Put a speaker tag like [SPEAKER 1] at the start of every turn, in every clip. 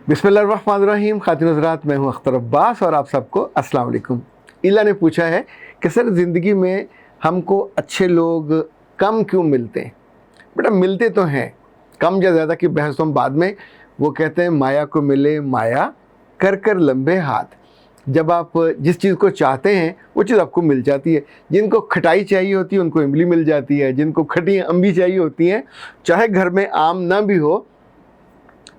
[SPEAKER 1] बिस्मिल्लाहिर्रहमानिर्रहीम। खातिन हज़रात, मैं हूँ अख्तर अब्बास और आप सबको अस्सलाम वालेकुम। इला ने पूछा है कि सर, ज़िंदगी में हमको अच्छे लोग कम क्यों मिलते हैं? बेटा, मिलते तो हैं, कम या ज़्यादा की बहस हम बाद में। वो कहते हैं माया को मिले माया, कर कर लंबे हाथ। जब आप जिस चीज़ को चाहते हैं वो चीज़ आपको मिल जाती है। जिनको खटाई चाहिए होती है उनको इमली मिल जाती है, जिनको खटी अम्बी चाहिए होती हैं, चाहे घर में आम ना भी हो,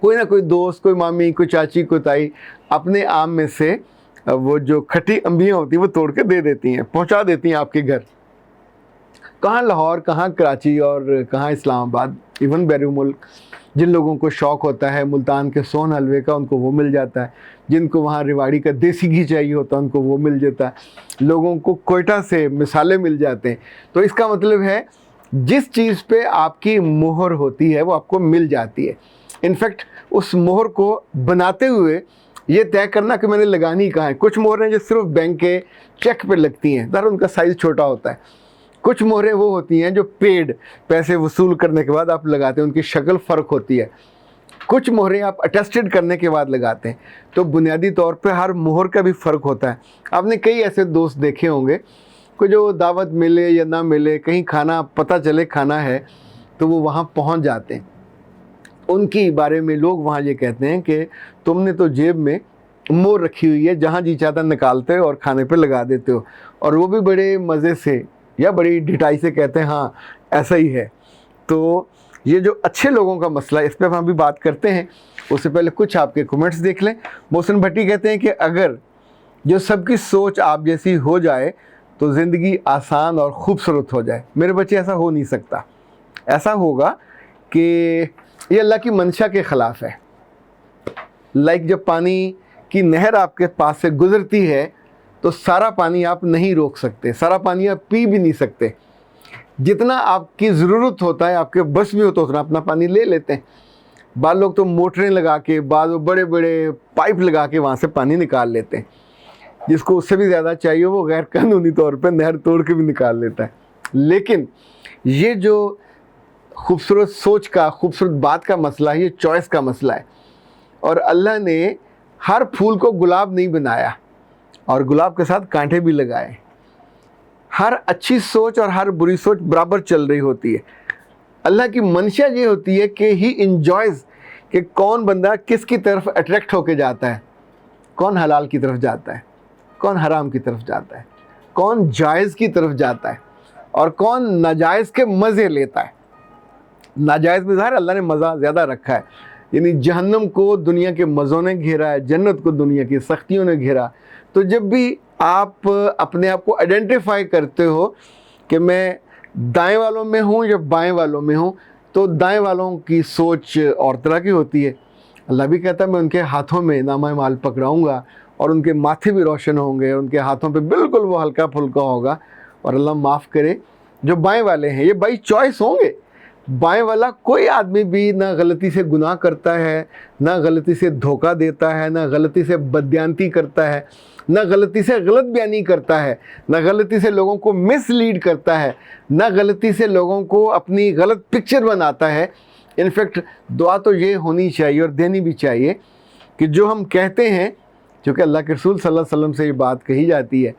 [SPEAKER 1] कोई ना कोई दोस्त, कोई मामी, कोई चाची, कोई ताई अपने आम में से वो जो खटी अम्बियाँ होती हैं वो तोड़ के दे देती हैं, पहुंचा देती हैं आपके घर। कहाँ लाहौर, कहाँ कराची और कहाँ इस्लामाबाद, इवन बैरू मुल्क। जिन लोगों को शौक़ होता है मुल्तान के सोन हलवे का, उनको वो मिल जाता है। जिनको वहाँ रेवाड़ी का देसी घी चाहिए होता है उनको वो मिल जाता है। लोगों को कोयटा से मिसाले मिल जाते हैं। तो इसका मतलब है जिस चीज़ पे आपकी मोहर होती है वो आपको मिल जाती है। इनफैक्ट उस मोहर को बनाते हुए ये तय करना कि मैंने लगानी कहाँ है। कुछ मोहरें जो सिर्फ बैंक के चेक पे लगती हैं, दर उनका साइज़ छोटा होता है। कुछ मोहरें वो होती हैं जो पेड, पैसे वसूल करने के बाद आप लगाते हैं, उनकी शक्ल फ़र्क होती है। कुछ मोहरें आप अटेस्टेड करने के बाद लगाते हैं। तो बुनियादी तौर पे हर मोहर का भी फ़र्क होता है। आपने कई ऐसे दोस्त देखे होंगे कि जो दावत मिले या ना मिले, कहीं खाना पता चले खाना है तो वो वहाँ पहुँच जाते हैं। उनकी बारे में लोग वहाँ ये कहते हैं कि तुमने तो जेब में मोहर रखी हुई है, जहाँ जी चाहता निकालते हो और खाने पे लगा देते हो। और वो भी बड़े मज़े से या बड़ी ढिठाई से कहते हैं हाँ ऐसा ही है। तो ये जो अच्छे लोगों का मसला है, इस पर हम भी बात करते हैं। उससे पहले कुछ आपके कमेंट्स देख लें। मोहसिन भट्टी कहते हैं कि अगर जो सबकी सोच आप जैसी हो जाए तो ज़िंदगी आसान और ख़ूबसूरत हो जाए। मेरे बच्चे, ऐसा हो नहीं सकता। ऐसा होगा कि ये अल्लाह की मंशा के ख़िलाफ़ है। लाइक जब पानी की नहर आपके पास से गुज़रती है तो सारा पानी आप नहीं रोक सकते, सारा पानी आप पी भी नहीं सकते। जितना आपकी ज़रूरत होता है, आपके बस में होता है, उतना अपना पानी ले लेते हैं। बाद लोग तो मोटरें लगा के, बाद बड़े बड़े पाइप लगा के वहाँ से पानी निकाल लेते हैं। जिसको उससे भी ज़्यादा चाहिए वो गैर कानूनी तौर पर नहर तोड़ के भी निकाल लेता है। लेकिन ये जो खूबसूरत सोच का, खूबसूरत बात का मसला है, ये चॉइस का मसला है। और अल्लाह ने हर फूल को गुलाब नहीं बनाया और गुलाब के साथ कांटे भी लगाए। हर अच्छी सोच और हर बुरी सोच बराबर चल रही होती है। अल्लाह की मंशा ये होती है कि ही इंजॉयज़ कि कौन बंदा किसकी तरफ अट्रैक्ट होके जाता है, कौन हलाल की तरफ जाता है, कौन हराम की तरफ जाता है, कौन जायज़ की तरफ जाता है और कौन नाजायज़ के मज़े लेता है। नाजायज़ में ज़ाहिर अल्लाह ने मज़ा ज़्यादा रखा है, यानी जहन्नम को दुनिया के मज़ों ने घेरा है, जन्नत को दुनिया की सख्तियों ने घेरा। तो जब भी आप अपने आप को आइडेंटिफाई करते हो कि मैं दाएं वालों में हूँ या बाएं वालों में हूँ, तो दाएं वालों की सोच और तरह की होती है। अल्लाह भी कहता है मैं उनके हाथों में नामा माल पकड़ाऊँगा और उनके माथे भी रोशन होंगे, उनके हाथों पे बिल्कुल वो हल्का फुल्का होगा। और अल्लाह माफ़ करे, जो बाएं वाले हैं ये बाई चॉइस होंगे। बाएं वाला कोई आदमी भी ना गलती से गुनाह करता है, ना गलती से धोखा देता है, ना गलती से बदयानती करता है, ना गलती से गलत बयानी करता है, ना गलती से लोगों को मिसलीड करता है, ना गलती से लोगों को अपनी गलत पिक्चर बनाता है। इनफैक्ट दुआ तो ये होनी चाहिए और देनी भी चाहिए कि जो हम कहते हैं, क्योंकि अल्लाह के रसूल सल्लल्लाहु अलैहि वसल्लम से ये बात कही जाती है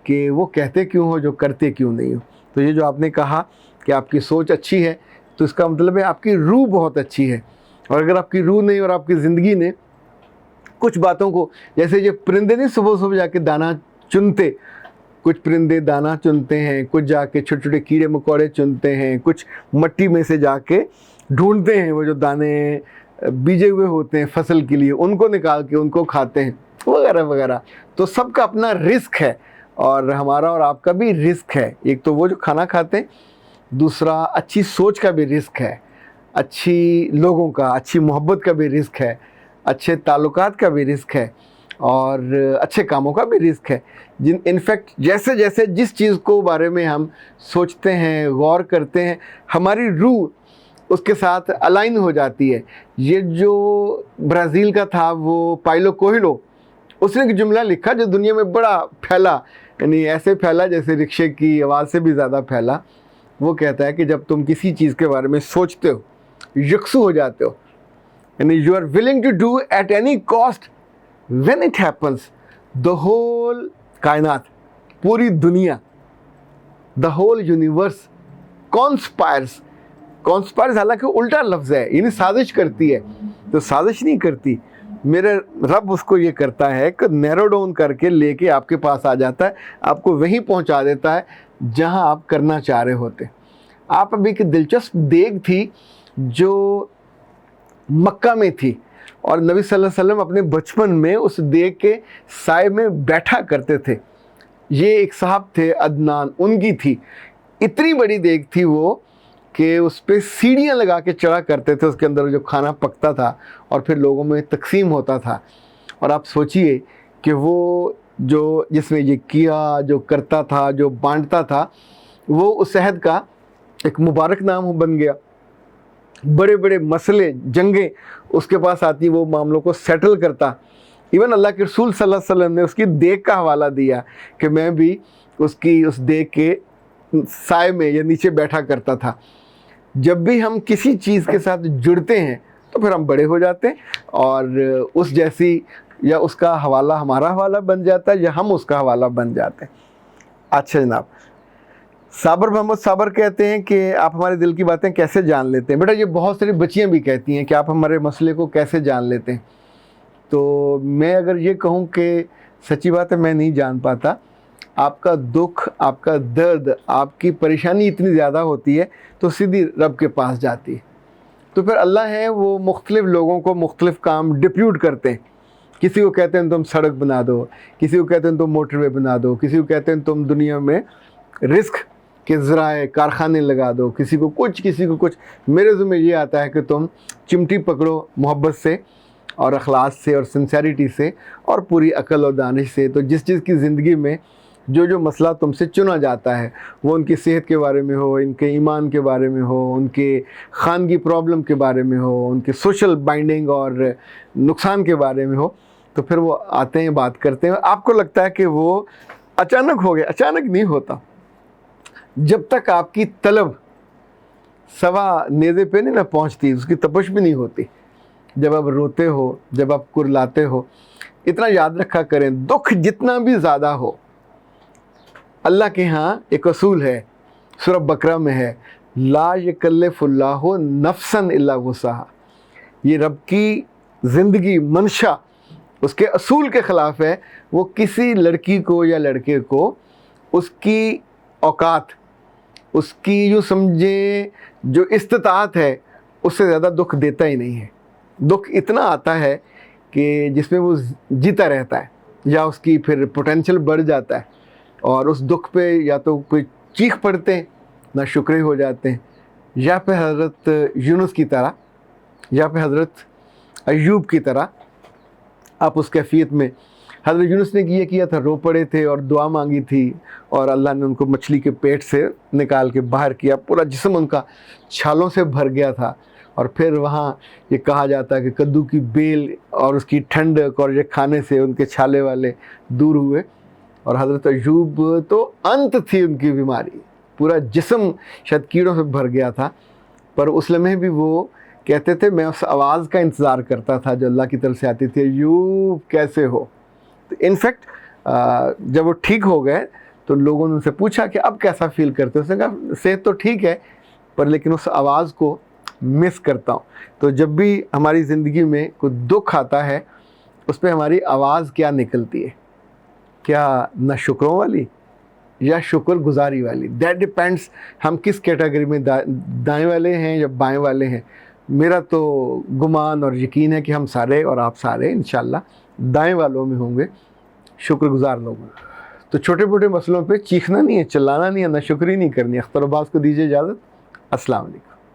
[SPEAKER 1] कि वो कहते क्यों हो जो करते क्यों नहीं हो। तो ये जो आपने कहा कि आपकी सोच अच्छी है, तो इसका मतलब है आपकी रूह बहुत अच्छी है। और अगर आपकी रूह नहीं और आपकी ज़िंदगी ने कुछ बातों को, जैसे ये परिंदे नहीं सुबह सुबह जाके दाना चुनते, कुछ परिंदे दाना चुनते हैं, कुछ जाके छोटे छोटे कीड़े मकोड़े चुनते हैं, कुछ मट्टी में से जाके ढूंढते हैं वो जो दाने बीजे हुए होते हैं फसल के लिए, उनको निकाल के उनको खाते हैं, वगैरह वगैरह। तो सबका अपना रिस्क है और हमारा और आपका भी रिस्क है। एक तो वो जो खाना खाते हैं, दूसरा अच्छी सोच का भी रिस्क है, अच्छी लोगों का, अच्छी मोहब्बत का भी रिस्क है, अच्छे ताल्लुकात का भी रिस्क है और अच्छे कामों का भी रिस्क है। इनफैक्ट जैसे जैसे जिस चीज़ को बारे में हम सोचते हैं, गौर करते हैं, हमारी रूह उसके साथ अलाइन हो जाती है। ये जो ब्राज़ील का था वो पाइलो कोहिलो, उसने एक जुमला लिखा जो दुनिया में बड़ा फैला, यानी ऐसे फैला जैसे रिक्शे की आवाज़ से भी ज़्यादा फैला। वो कहता है कि जब तुम किसी चीज़ के बारे में सोचते हो, यकसू हो जाते हो, यानी you are willing to do at any cost when it happens, the whole कायनात, पूरी दुनिया, the whole universe conspires. Conspires हालांकि उल्टा लफ्ज़ है, यानी साजिश करती है, तो साजिश नहीं करती, मेरे रब उसको ये करता है कि नैरो डाउन करके लेके आपके पास आ जाता है, आपको वहीं पहुंचा देता है जहां आप करना चाह रहे होते। आप अभी एक दिलचस्प देख थी जो मक्का में थी, और नबी सल्लल्लाहु अलैहि वसल्लम अपने बचपन में उस देख के साए में बैठा करते थे। ये एक साहब थे अदनान, उनकी थी, इतनी बड़ी देख थी वो कि उस पर सीढ़ियाँ लगा के चढ़ा करते थे, उसके अंदर जो खाना पकता था और फिर लोगों में तकसीम होता था। और आप सोचिए कि वो जो जिसमें ये किया, जो करता था, जो बांटता था, वो उस शहद का एक मुबारक नाम बन गया। बड़े बड़े मसले, जंगें उसके पास आती, वो मामलों को सेटल करता। इवन अल्लाह के रसूल सल्लल्लाहु अलैहि वसल्लम ने उसकी देख का हवाला दिया कि मैं भी उसकी उस देख के साए में या नीचे बैठा करता था। जब भी हम किसी चीज़ के साथ जुड़ते हैं तो फिर हम बड़े हो जाते हैं और उस जैसी या उसका हवाला हमारा हवाला बन जाता है या हम उसका हवाला बन जाते हैं। अच्छा जनाब, साबर मोहम्मद साबर कहते हैं कि आप हमारे दिल की बातें कैसे जान लेते हैं। बेटा ये बहुत सारी बच्चियां भी कहती हैं कि आप हमारे मसले को कैसे जान लेते हैं। तो मैं अगर ये कहूँ कि सच्ची बात है, मैं नहीं जान पाता। आपका दुख, आपका दर्द, आपकी परेशानी इतनी ज़्यादा होती है तो सीधी रब के पास जाती है। तो फिर अल्लाह है वो मुख्तलिफ़ लोगों को मुख्तलिफ़ काम डिप्यूट करते हैं। किसी को कहते हैं तुम सड़क बना दो, किसी को कहते हैं तुम मोटरवे बना दो, किसी को कहते हैं तुम दुनिया में रिस्क के ज़राए कारखाने लगा दो, किसी को कुछ, किसी को कुछ। मेरे ज़िम्मे ये आता है कि तुम चिमटी पकड़ो मोहब्बत से और अखलास से और सिंसेरिटी से और पूरी अकल और दानिश से। तो जिस चीज़ की ज़िंदगी में जो जो मसला तुमसे चुना जाता है, वो उनकी सेहत के बारे में हो, इनके ईमान के बारे में हो, उनके खानगी प्रॉब्लम के बारे में हो, उनके सोशल बाइंडिंग और नुकसान के बारे में हो, तो फिर वो आते हैं, बात करते हैं। आपको लगता है कि वो अचानक हो गया, अचानक नहीं होता। जब तक आपकी तलब सवा नेज़े पे नहीं ना पहुंचती, उसकी तपश भी नहीं होती। जब आप रोते हो, जब आप कुरलाते हो, इतना याद रखा करें, दुख जितना भी ज़्यादा हो, अल्लाह के यहाँ एक असूल है, सूरह बकरा में है, ला यकल्लिफुल्लाहु नफ्सन इल्ला वुसअहा। ये रब की ज़िंदगी मंशा उसके असूल के ख़िलाफ़ है। वो किसी लड़की को या लड़के को उसकी औकात, उसकी यूँ समझे जो इस्तिताअत है, उससे ज़्यादा दुख देता ही नहीं है। दुख इतना आता है कि जिसमें वो जीता रहता है या उसकी फिर पोटेंशियल बढ़ जाता है, और उस दुख पे या तो कोई चीख पड़ते हैं, ना शुक्र हो जाते हैं, या फिर हज़रत यूनुस की तरह, या फिर हज़रत अय्यूब की तरह आप उस कैफियत में, हज़रत यूनुस ने ये किया था, रो पड़े थे और दुआ मांगी थी और अल्लाह ने उनको मछली के पेट से निकाल के बाहर किया, पूरा जिस्म उनका छालों से भर गया था। और फिर वहाँ ये कहा जाता है कि कद्दू की बेल और उसकी ठंडक और ये खाने से उनके छाले वाले दूर हुए। और हज़रत अय्यूब तो अंत थी उनकी बीमारी, पूरा जिस्म शायद कीड़ों से भर गया था, पर उस लम्हे भी वो कहते थे मैं उस आवाज़ का इंतज़ार करता था जो अल्लाह की तरफ से आती थी, अय्यूब कैसे हो। तो इनफैक्ट जब वो ठीक हो गए तो लोगों ने उनसे पूछा कि अब कैसा फ़ील करते हो। उसने कहा सेहत तो ठीक है, पर लेकिन उस आवाज़ को मिस करता हूँ। तो जब भी हमारी ज़िंदगी में कोई दुख आता है, उस पर हमारी आवाज़ क्या निकलती है, क्या ना शुक्रों वाली या शुक्र गुजारी वाली, दैट डिपेंड्स हम किस कैटेगरी में दाएं वाले हैं या बाएं वाले हैं। मेरा तो गुमान और यकीन है कि हम सारे और आप सारे इंशाल्लाह दाएं वालों में होंगे, शुक्रगुजार लोग। तो छोटे मोटे मसलों पे चीखना नहीं है, चिल्लाना नहीं है, ना शुक्री नहीं करनी। अख्तर अब्बास को दीजिए इजाज़त। अस्सलाम वालेकुम।